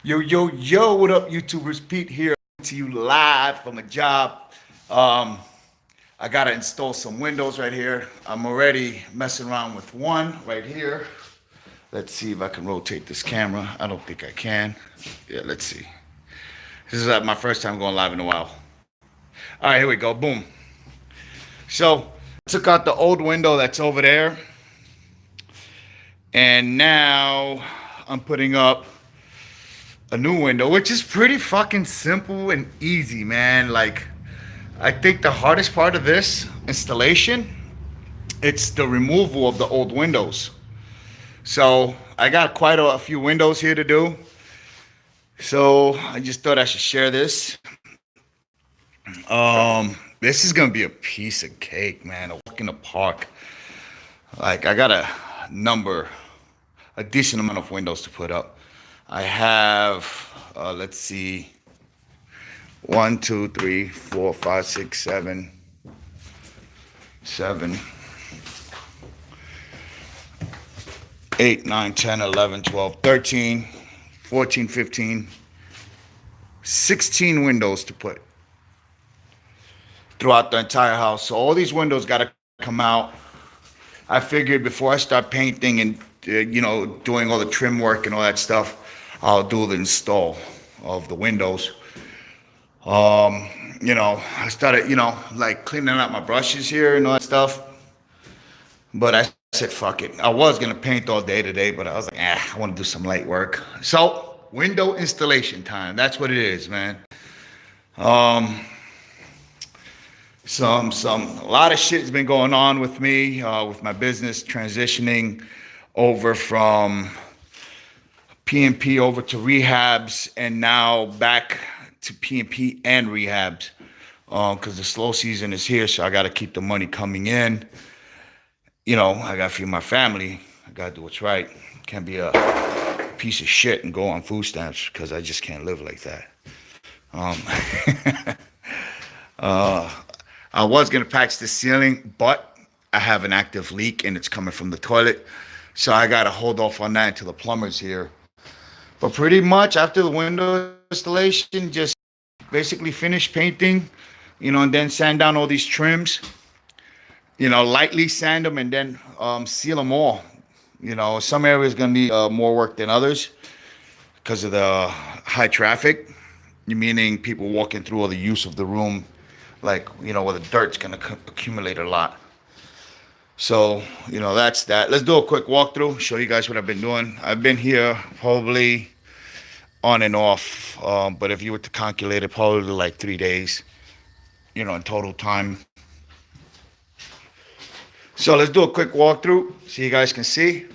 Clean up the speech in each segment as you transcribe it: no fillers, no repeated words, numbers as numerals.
Yo, yo, yo, what up, YouTubers? Pete here to you live from a job. Um, I gotta install some windows right here. I'm already messing around with one right here. Let's see if I can rotate this camera. I don't think I can. Yeah, let's see. This is my first time going live in a while. All right, here we go. Boom. So, took out the old window that's over there, and now I'm putting up a new window, which is pretty fucking simple and easy, man. Like, I think the hardest part of this installation, it's the removal of the old windows. So I got quite a few windows here to do. So I just thought I should share this. This is gonna be a piece of cake, man. A walk in the park. Like I got a decent amount of windows to put up. I have, let's see, 1, 2, 3, 4, 5, 6, 7, 7, 8, 9, 10, 11, 12, 13, 14, 15, 16 windows to put throughout the entire house. So all these windows got to come out. I figured before I start painting and doing all the trim work and all that stuff, I'll do the install of the windows. I started, like cleaning out my brushes here and all that stuff. But I said, fuck it. I was gonna paint all day today, but I was like, I want to do some light work. So window installation time. That's what it is, man. Um, a lot of shit's been going on with me, with my business transitioning over from P&P over to rehabs, and now back to P&P and rehabs, because the slow season is here, so I got to keep the money coming in. I got to feed my family. I got to do what's right. Can't be a piece of shit and go on food stamps, because I just can't live like that. Um, I was going to patch the ceiling, but I have an active leak and it's coming from the toilet. So I got to hold off on that until the plumber's here. But pretty much after the window installation, just basically finish painting, and then sand down all these trims, lightly sand them and then seal them all. Some areas going to need more work than others because of the high traffic, meaning people walking through all the use of the room, like, where the dirt's going to accumulate a lot. So, that's that. Let's do a quick walkthrough, show you guys what I've been doing. I've been here probably on and off, but if you were to calculate it, probably like 3 days, in total time. So let's do a quick walkthrough so you guys can see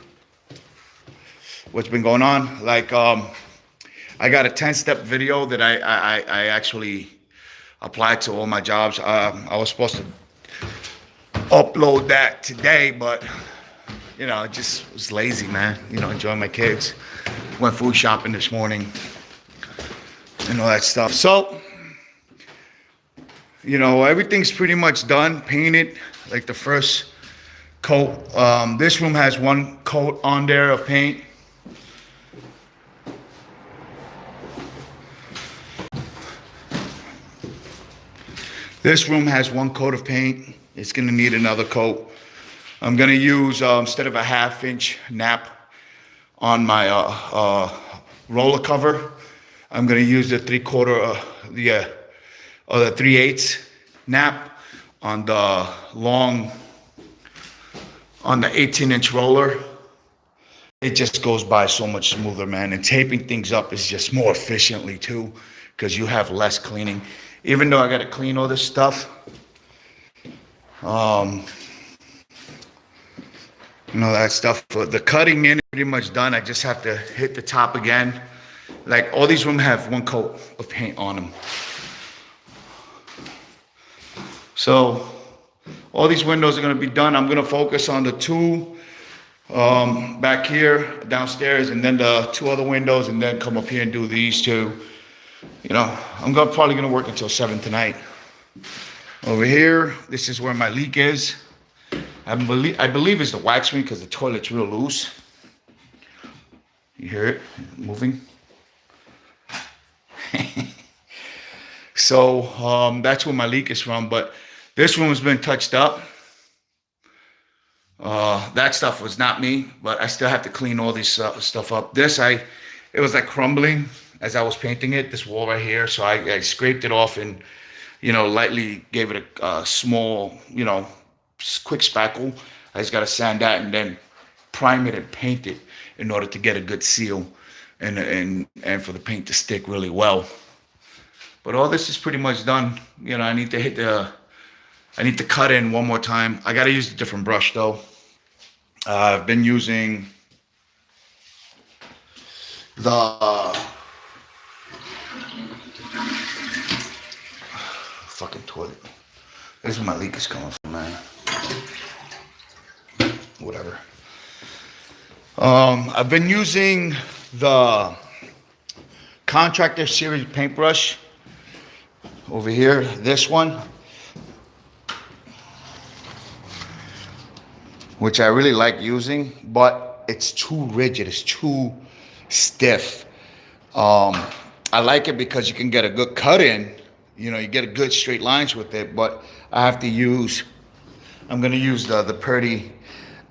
what's been going on. Like, I got a 10-step video that I actually applied to all my jobs. I was supposed to upload that today, but I just was lazy, man. Enjoying my kids. Went food shopping this morning and all that stuff. So, everything's pretty much done, painted, like the first coat. This room has one coat on there of paint. This room has one coat of paint. It's gonna need another coat. I'm gonna use, instead of a 1/2-inch nap on my roller cover, I'm gonna use the 3/4, the 3/8 nap on the 18-inch roller. It just goes by so much smoother, man. And taping things up is just more efficiently too, because you have less cleaning. Even though I gotta clean all this stuff, that stuff. The cutting in is pretty much done. I just have to hit the top again. Like, all these rooms have one coat of paint on them. So all these windows are going to be done. I'm going to focus on the two back here, downstairs, and then the two other windows, and then come up here and do these two. I'm probably going to work until 7 tonight. Over here, this is where my leak is. I believe it's the wax ring, because the toilet's real loose. You hear it moving? So that's where my leak is from. But this room has been touched up. That stuff was not me, but I still have to clean all this stuff up. It was like crumbling as I was painting it, this wall right here. So I scraped it off and, lightly gave it a small, quick spackle. I just got to sand that and then prime it and paint it in order to get a good seal and for the paint to stick really well. But all this is pretty much done. I need to cut in one more time. I got to use a different brush though. I've been using the fucking toilet. This is where my leak is coming from, man. Whatever. I've been using the Contractor Series paintbrush over here. This one, which I really like using, but it's too rigid. It's too stiff. I like it because you can get a good cut in. You get a good straight lines with it, but I'm going to use the Purdy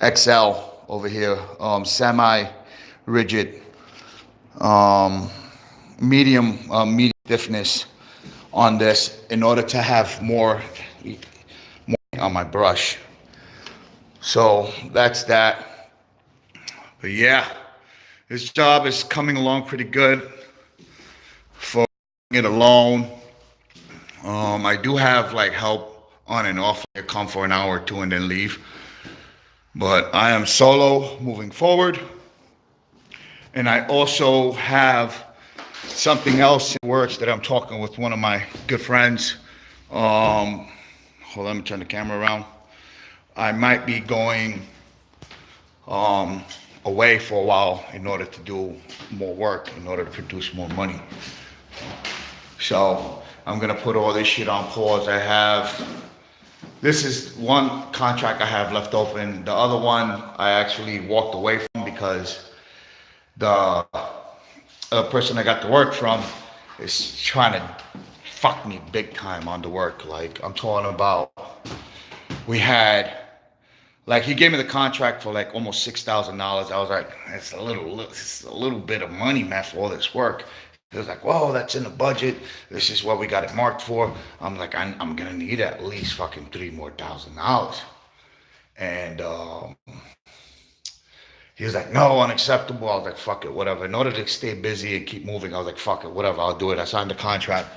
XL over here, semi-rigid, medium stiffness on this in order to have more on my brush. So that's that. But yeah, this job is coming along pretty good for it alone. I do have like help on and off. I come for an hour or two and then leave. But I am solo moving forward. And I also have something else in works that I'm talking with one of my good friends. Hold on, let me turn the camera around. I might be going away for a while in order to do more work, in order to produce more money. So I'm gonna put all this shit on pause. This is one contract I have left open. The other one I actually walked away from because the person I got the work from is trying to fuck me big time on the work. Like I'm talking about, he gave me the contract for like almost $6,000. I was like, it's a little bit of money, man, for all this work. He was like, whoa, that's in the budget. This is what we got it marked for. I'm like, I'm gonna need at least fucking $3,000. And he was like, no, unacceptable. I was like, fuck it, whatever. In order to stay busy and keep moving, I was like, fuck it, whatever, I'll do it. I signed the contract.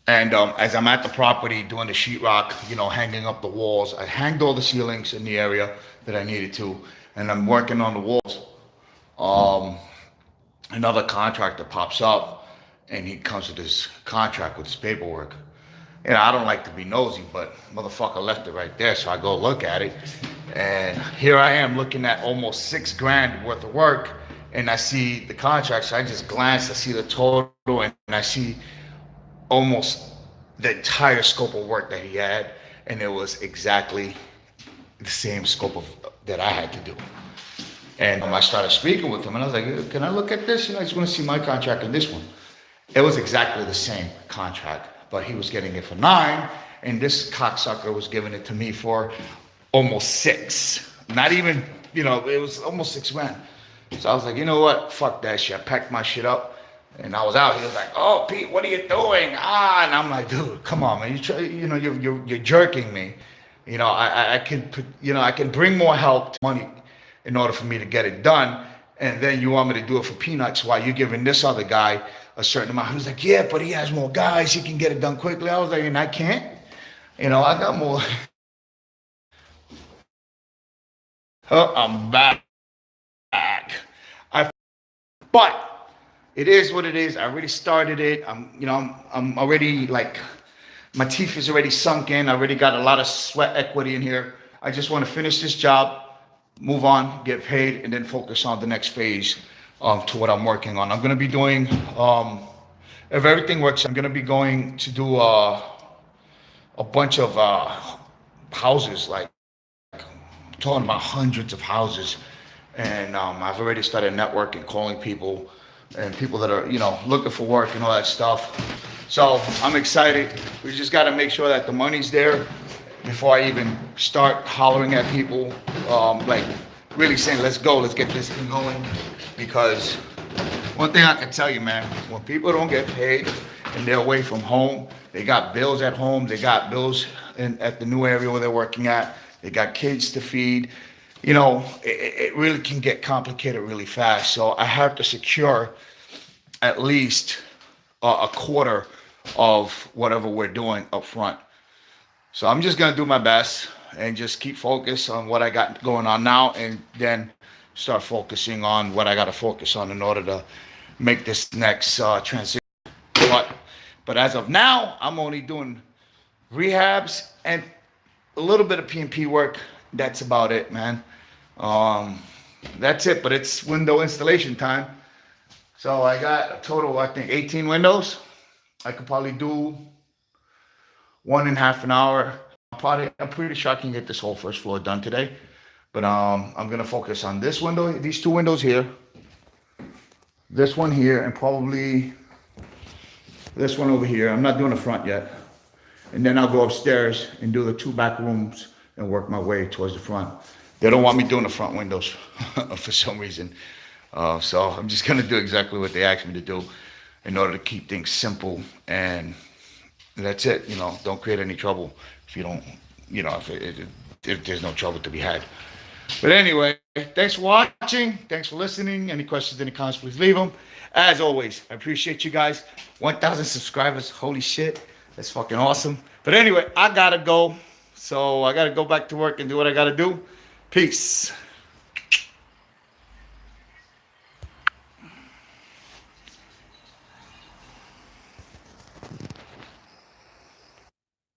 And as I'm at the property doing the sheetrock, hanging up the walls, I hanged all the ceilings in the area that I needed to, and I'm working on the walls. Another contractor pops up, and he comes with his contract with his paperwork. I don't like to be nosy, but motherfucker left it right there, so I go look at it, and here I am looking at almost $6,000 worth of work, and I see the contract, so I just glance, I see the total, and I see almost the entire scope of work that he had, and it was exactly the same scope that I had to do. And I started speaking with him, and I was like, can I look at this? I just want to see my contract and this one. It was exactly the same contract, but he was getting it for $9,000, and this cocksucker was giving it to me for almost $6,000. Not even, it was almost $6,000. So I was like, you know what? Fuck that shit. I packed my shit up, and I was out. He was like, oh, Pete, what are you doing? And I'm like, dude, come on, man. You're jerking me. I can bring more help to money in order for me to get it done, and then you want me to do it for peanuts while you're giving this other guy a certain amount. He was like, yeah, but he has more guys, he can get it done quickly. I was like, and I can't? I got more. I'm back. But it is what it is. I already started it. I'm already like, my teeth is already sunk in. I already got a lot of sweat equity in here. I just want to finish this job, move on, get paid, and then focus on the next phase to what I'm working on. I'm going to be doing, if everything works, I'm going to be going to do a bunch of houses, like I'm talking about hundreds of houses. And I've already started networking, calling people, and people that are, looking for work and all that stuff. So I'm excited. We just got to make sure that the money's there before I even start hollering at people, like really saying, let's go, let's get this thing going. Because one thing I can tell you, man, when people don't get paid and they're away from home, they got bills at home, they got bills at the new area where they're working at, they got kids to feed. You know, it really can get complicated really fast. So I have to secure at least a quarter of whatever we're doing up front. So I'm just gonna do my best and just keep focused on what I got going on now, and then start focusing on what I got to focus on in order to make this next transition. But as of now, I'm only doing rehabs and a little bit of P&P work. That's about it, man. That's it. But it's window installation time. So I got a total, I think, 18 windows. I could probably do one in half an hour. I'm pretty sure I can get this whole first floor done today. But I'm gonna focus on this window, these two windows here, this one here, and probably this one over here. I'm not doing the front yet. And then I'll go upstairs and do the two back rooms and work my way towards the front. They don't want me doing the front windows for some reason. So I'm just gonna do exactly what they asked me to do in order to keep things simple, and that's it. You know, don't create any trouble if you don't, you know, if there's no trouble to be had. But anyway, thanks for watching. Thanks for listening. Any questions, any comments, please leave them. As always, I appreciate you guys. 1,000 subscribers. Holy shit. That's fucking awesome. But anyway, I gotta go. So I gotta go back to work and do what I gotta do. Peace.